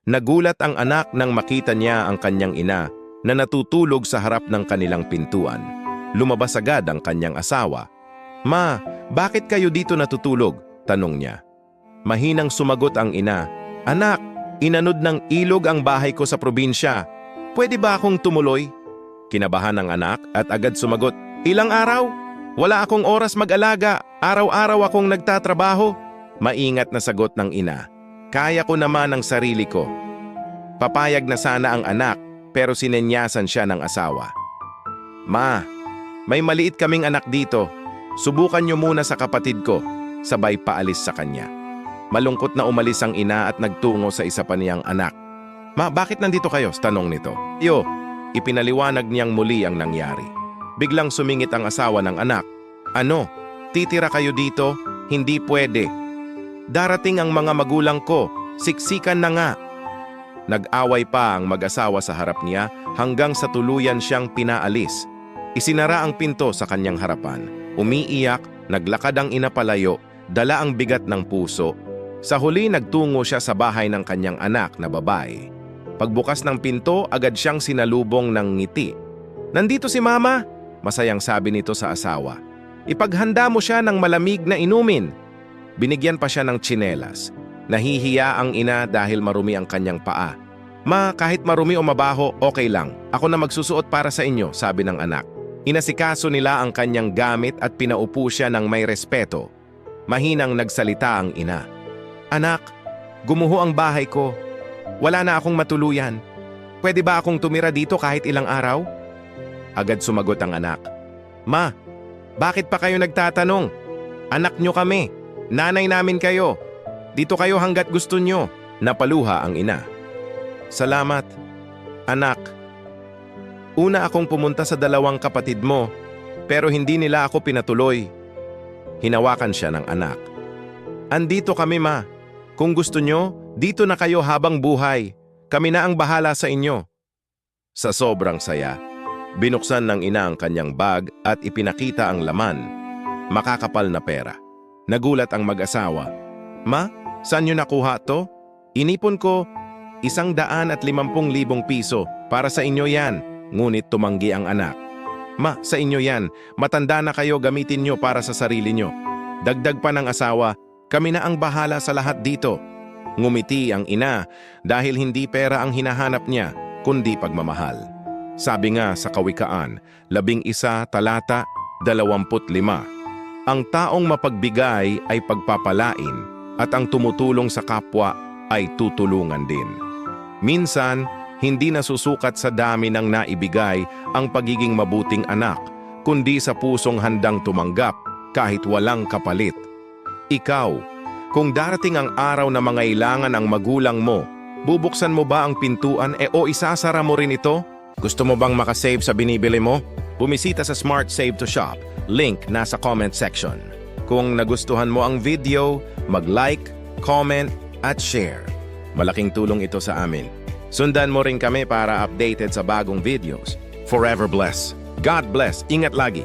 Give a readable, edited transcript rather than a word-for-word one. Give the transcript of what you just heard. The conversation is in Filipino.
Nagulat ang anak nang makita niya ang kanyang ina na natutulog sa harap ng kanilang pintuan. Lumabas agad ang kanyang asawa. "Ma, bakit kayo dito natutulog?" tanong niya. Mahinang sumagot ang ina, "Anak, inanod ng ilog ang bahay ko sa probinsya. Pwede ba akong tumuloy?" Kinabahan ang anak at agad sumagot, "Ilang araw? Wala akong oras mag-alaga. Araw-araw akong nagtatrabaho." Maingat na sagot ng ina, "Kaya ko naman ang sarili ko." Papayag na sana ang anak pero sinenyasan siya ng asawa. "Ma, may maliit kaming anak dito. Subukan niyo muna sa kapatid ko." Sabay paalis sa kanya. Malungkot na umalis ang ina at nagtungo sa isa pa niyang anak. "Ma, bakit nandito kayo?" tanong nito. Ipinaliwanag niyang muli ang nangyari. Biglang sumingit ang asawa ng anak. "Ano? Titira kayo dito? Hindi pwede. Darating ang mga magulang ko. Siksikan na nga." Nag-away pa ang mag-asawa sa harap niya hanggang sa tuluyan siyang pinaalis. Isinara ang pinto sa kanyang harapan. Umiiyak, naglakad ang ina palayo, dala ang bigat ng puso. Sa huli nagtungo siya sa bahay ng kanyang anak na babae. Pagbukas ng pinto, agad siyang sinalubong ng ngiti. "Nandito si Mama," masayang sabi nito sa asawa. "Ipaghanda mo siya ng malamig na inumin." Binigyan pa siya ng tsinelas. Nahihiya ang ina dahil marumi ang kanyang paa. "Ma, kahit marumi o mabaho, okay lang. Ako na magsusuot para sa inyo," sabi ng anak. Inasikaso nila ang kanyang gamit at pinaupo siya ng may respeto. Mahinang nagsalita ang ina. "Anak, gumuho ang bahay ko. Wala na akong matuluyan. Pwede ba akong tumira dito kahit ilang araw?" Agad sumagot ang anak. "Ma, bakit pa kayo nagtatanong? Anak nyo kami. Nanay namin kayo. Dito kayo hanggat gusto nyo." Napaluha ang ina. "Salamat, anak. Una akong pumunta sa dalawang kapatid mo, pero hindi nila ako pinatuloy." Hinawakan siya ng anak. "Andito kami, Ma. Kung gusto nyo, dito na kayo habang buhay. Kami na ang bahala sa inyo." Sa sobrang saya, binuksan ng ina ang kanyang bag at ipinakita ang laman. Makakapal na pera. Nagulat ang mag-asawa. "Ma, saan nyo nakuha to?" "Inipon ko 150,000 piso. Para sa inyo yan." Ngunit tumanggi ang anak. "Ma, sa inyo yan. Matanda na kayo, gamitin nyo para sa sarili nyo." Dagdag pa ng asawa, "Kami na ang bahala sa lahat dito." Ngumiti ang ina dahil hindi pera ang hinahanap niya, kundi pagmamahal. Sabi nga sa Kawikaan, 11 talata 25, "Ang taong mapagbigay ay pagpapalain at ang tumutulong sa kapwa ay tutulungan din." Minsan, hindi nasusukat sa dami ng naibigay ang pagiging mabuting anak, kundi sa pusong handang tumanggap kahit walang kapalit. Ikaw, kung darating ang araw na mangailangan ang magulang mo, bubuksan mo ba ang pintuan o isasara mo rin ito? Gusto mo bang makasave sa binibili mo? Bumisita sa Smart Save to Shop. Link nasa comment section. Kung nagustuhan mo ang video, mag-like, comment, at share. Malaking tulong ito sa amin. Sundan mo rin kami para updated sa bagong videos. Forever bless. God bless. Ingat lagi.